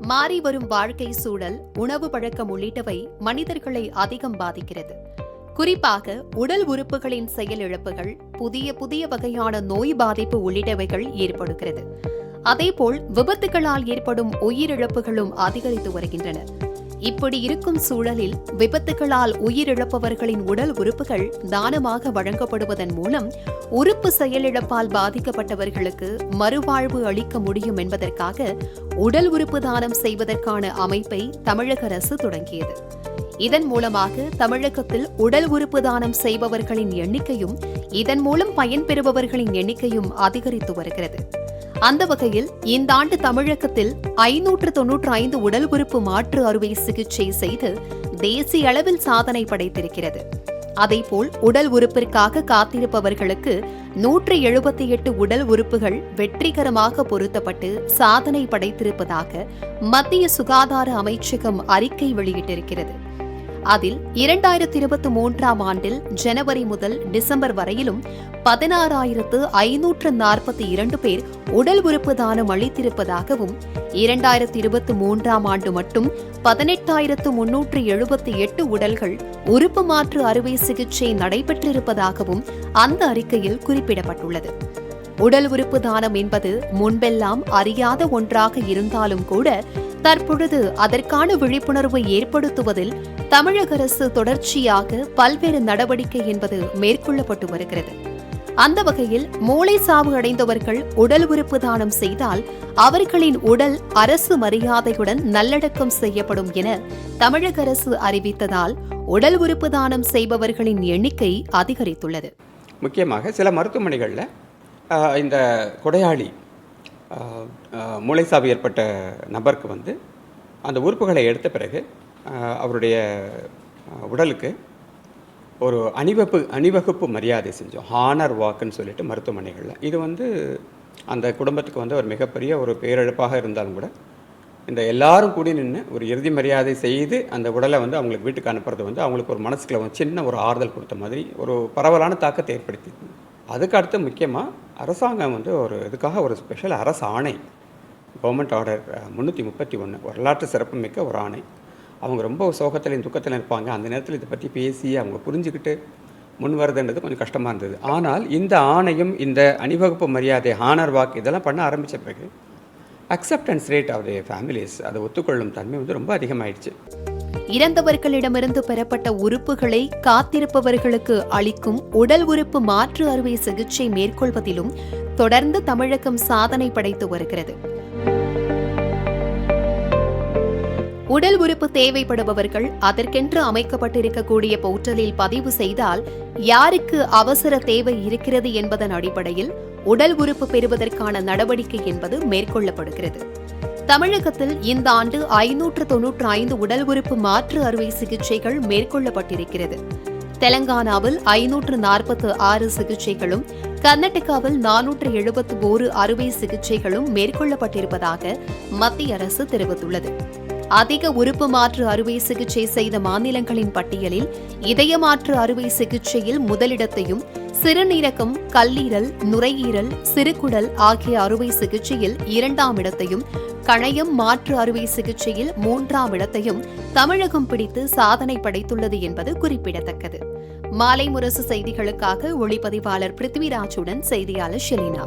மாறிவரும் வாழ்க்கை சூழல், உணவு பழக்கம் உள்ளிட்டவை மனிதர்களை அதிகம் பாதிக்கிறது. குறிப்பாக உடல் உறுப்புகளின் செயலிழப்புகள், புதிய புதிய வகையான நோய் பாதிப்பு உள்ளிட்டவைகள் ஏற்படுகிறது. அதேபோல் விபத்துகளால் ஏற்படும் உயிரிழப்புகளும் அதிகரித்து வருகின்றன. இப்படி இருக்கும் சூழலில் விபத்துகளால் உயிரிழப்பவர்களின் உடல் உறுப்புகள் தானமாக வழங்கப்படுவதன் மூலம் உறுப்பு செயலிழப்பால் பாதிக்கப்பட்டவர்களுக்கு மறுவாழ்வு அளிக்க முடியும் என்பதற்காக உடல் உறுப்பு தானம் செய்வதற்கான அமைப்பை தமிழக அரசு தொடங்கியது. இதன் மூலமாக தமிழகத்தில் உடல் உறுப்பு தானம் செய்பவர்களின் எண்ணிக்கையும் இதன் மூலம் பயன்பெறுபவர்களின் எண்ணிக்கையும் அதிகரித்து வருகிறது. அந்த வகையில் இந்த ஆண்டு தமிழகத்தில் 595 உடல் உறுப்பு மாற்று அறுவை சிகிச்சை செய்து தேசிய அளவில் சாதனை படைத்திருக்கிறது. அதேபோல் உடல் உறுப்பிற்காக காத்திருப்பவர்களுக்கு 178 உடல் உறுப்புகள் வெற்றிகரமாக பொருத்தப்பட்டு சாதனை படைத்திருப்பதாக மத்திய சுகாதார அமைச்சகம் அறிக்கை வெளியிட்டிருக்கிறது. அதில் 2023ஆம் ஆண்டில் ஜனவரி முதல் டிசம்பர் வரையிலும் 16,542 பேர் உடல் உறுப்பு தானம் அளித்திருப்பதாகவும், 2023ஆம் ஆண்டு மட்டும் 18,378 உடல்கள் உறுப்பு மாற்று அறுவை சிகிச்சை நடைபெற்றிருப்பதாகவும் அந்த அறிக்கையில் குறிப்பிடப்பட்டுள்ளது. உடல் உறுப்பு தானம் என்பது முன்பெல்லாம் அறியாத ஒன்றாக இருந்தாலும் கூட தற்பொழுது அதற்கான விழிப்புணர்வை ஏற்படுத்துவதில் தமிழக அரசு தொடர்ச்சியாக பல்வேறு நடவடிக்கை என்பது மேற்கொள்ளப்பட்டு வருகிறது. அந்த வகையில் மூளை சாவு அடைந்தவர்கள் உடல் உறுப்பு தானம் செய்தால் அவர்களின் உடல் அரசு மரியாதையுடன் நல்லடக்கம் செய்யப்படும் என தமிழக அரசு அறிவித்ததால் உடல் உறுப்பு தானம் செய்பவர்களின் எண்ணிக்கை அதிகரித்துள்ளது. முக்கியமாக சில மருத்துவமனைகளில் இந்த கொடையாளி மூளைசாவு ஏற்பட்ட நபருக்கு அந்த உறுப்புகளை எடுத்த பிறகு அவருடைய உடலுக்கு ஒரு அணிவகுப்பு மரியாதை செஞ்சோம். ஹானர் வாக்குன்னு சொல்லிட்டு மருத்துவமனைகளில் இது அந்த குடும்பத்துக்கு ஒரு மிகப்பெரிய ஒரு பேரிழப்பாக இருந்தாலும் கூட இந்த எல்லாரும் கூடி நின்று ஒரு இறுதி மரியாதை செய்து அந்த உடலை அவங்களுக்கு வீட்டுக்கு அனுப்புறது அவங்களுக்கு ஒரு மனசுக்குள்ள சின்ன ஒரு ஆறுதல் கொடுத்த மாதிரி ஒரு பரவலான தாக்கத்தை ஏற்படுத்தி. அதுக்கு அடுத்து முக்கியமாக அரசாங்கம் இதுக்காக ஒரு ஸ்பெஷல் அரசு ஆணை, கவர்மெண்ட் ஆர்டர் 331, வரலாற்று சிறப்புமிக்க ஒரு ஆணை. அவங்க ரொம்ப சோகத்திலையும் துக்கத்திலும் இருப்பாங்க. அந்த நேரத்தில் இதை பற்றி பேசி அவங்க புரிஞ்சுக்கிட்டு முன் வருதுன்றது கொஞ்சம் கஷ்டமாக இருந்தது. ஆனால் இந்த ஆணையும் இந்த அணிவகுப்பு மரியாதை, ஹானர் வாக் இதெல்லாம் பண்ண ஆரம்பித்த பிறகு acceptance rate of the families, அதை ஒத்துக்கொள்ளும் தன்மை ரொம்ப அதிகமாயிடுச்சு. இறந்தவர்களிடமிருந்து பெறப்பட்ட உறுப்புகளை காத்திருப்பவர்களுக்கு அளிக்கும் உடல் உறுப்பு மாற்று அறுவை சிகிச்சை மேற்கொள்வதிலும் தொடர்ந்து தமிழகம் சாதனை படைத்து வருகிறது. உடல் உறுப்பு தேவைப்படுபவர்கள் அதற்கென்று அமைக்கப்பட்டிருக்கக்கூடிய போர்ட்டலில் பதிவு செய்தால் யாருக்கு அவசர தேவை இருக்கிறது என்பதன் அடிப்படையில் உடல் உறுப்பு பெறுவதற்கான நடவடிக்கை என்பது மேற்கொள்ளப்படுகிறது. தமிழகத்தில் இந்த ஆண்டு 595 உடல் உறுப்பு மாற்று அறுவை சிகிச்சைகள் மேற்கொள்ளப்பட்டிருக்கிறது. தெலங்கானாவில் 546 சிகிச்சைகளும், கர்நாடகாவில் 471 அறுவை சிகிச்சைகளும் மேற்கொள்ளப்பட்டிருப்பதாக மத்திய அரசு தெரிவித்துள்ளது. அதிக உறுப்பு மாற்று அறுவை சிகிச்சை செய்த மாநிலங்களின் பட்டியலில் இதய மாற்று அறுவை சிகிச்சையில் முதலிடத்தையும், சிறுநீரகம், கல்லீரல், நுரையீரல், சிறுகுடல் ஆகிய அறுவை சிகிச்சையில் 2ஆம் இடத்தையும், கணையம் மாற்று அறுவை சிகிச்சையில் 3ஆம் இடத்தையும் தமிழகம் பிடித்து சாதனை படைத்துள்ளது என்பது குறிப்பிடத்தக்கது. மாலை முரசு செய்திகளுக்காக ஒளிப்பதிவாளர் பிருத்விராஜுடன் செய்தியாளர் ஷெலினா.